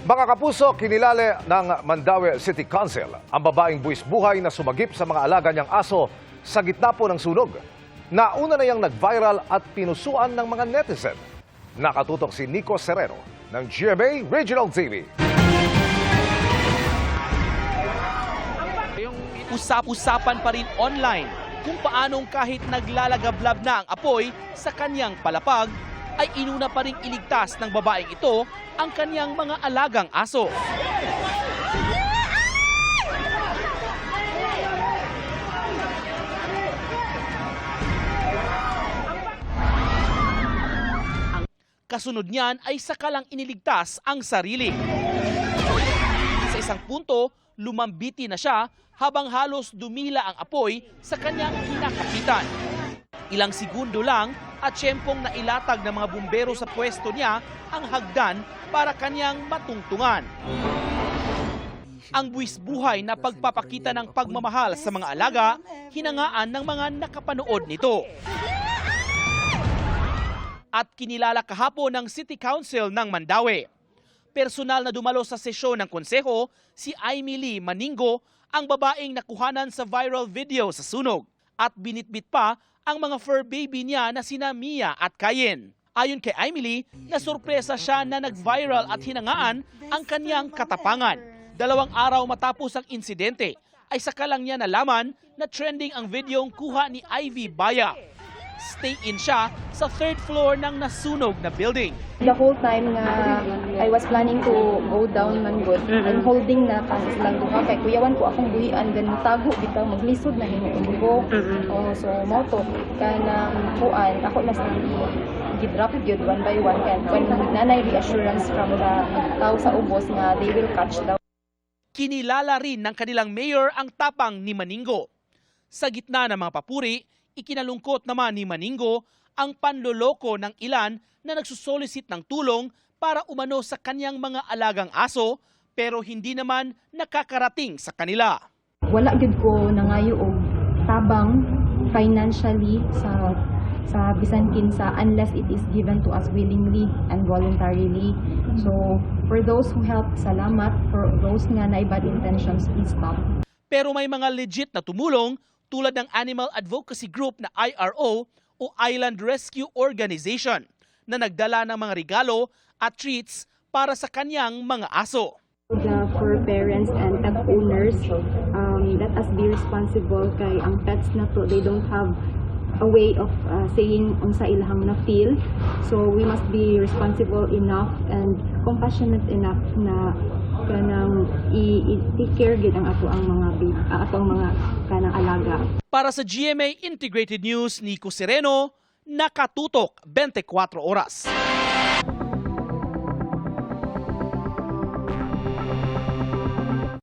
Mga kapuso, kinilala ng Mandaue City Council ang babaeng buwis buhay na sumagip sa mga alaga niyang aso sa gitna po ng sunog. Nauna na yang nag-viral at pinusuan ng mga netizen. Nakatutok si Nico Serrero ng GMA Regional TV. Usap-usapan pa rin online kung paanong kahit naglalagablab na ang apoy sa kanyang palapag, ay inuna pa ring iligtas ng babaeng ito ang kanyang mga alagang aso. Kasunod niyan ay sakalang iniligtas ang sarili. Sa isang punto, lumambiti na siya habang halos dumila ang apoy sa kanyang kinakapitan. Ilang segundo lang at tiyempong nailatag ng mga bumbero sa pwesto niya ang hagdan para kanyang matungtungan. Ang buwis buhay na pagpapakita ng pagmamahal sa mga alaga, hinangaan ng mga nakapanood nito. At kinilala kahapon ng City Council ng Mandaue. Personal na dumalo sa sesyon ng konseho si Aimee Maningo, ang babaeng nakuhanan sa viral video sa sunog. At binitbit pa ang mga fur baby niya na sina Mia at Cayenne. Ayon kay Aimee, nasurpresa siya na nag-viral at hinangaan ang kanyang katapangan. 2 araw matapos ang insidente, ay saka lang niya nalaman na trending ang videong kuha ni Ivy Baya. Stay in siya sa 3rd floor ng nasunog na building. The whole time na I was planning to go down man good, I'm holding na kan silang duha kay kuyawan ko akong buhian ganun tago bitaw maglisod na himo ko. So mo to kanang kuan ako na sa gidrop gyud one by one kan when nanay reassurance from the tao sa ubos nga they will catch daw. Kinilala rin ng kanilang mayor ang tapang ni Maningo. Sa gitna ng mga papuri, ikinalungkot naman ni Maningo ang panloloko ng ilan na nagsusolicit ng tulong para umano sa kanyang mga alagang aso pero hindi naman nakakarating sa kanila. Wala gyud ko nangayo og tabang financially sa bisan kinsa unless it is given to us willingly and voluntarily. So for those who help, salamat. For those nga na bad intentions, please stop. Pero may mga legit na tumulong tulad ng animal advocacy group na IRO o Island Rescue Organization na nagdala ng mga regalo at treats para sa kanyang mga aso. The fur parents and pet owners, let us be responsible kay ang pets na to, they don't have a way of saying unsa ilahang na feel. So we must be responsible enough and compassionate enough na kanang i-take care gid ang atong mga kanang alaga. Para sa GMA Integrated News, Nico Serreno, nakatutok 24 oras.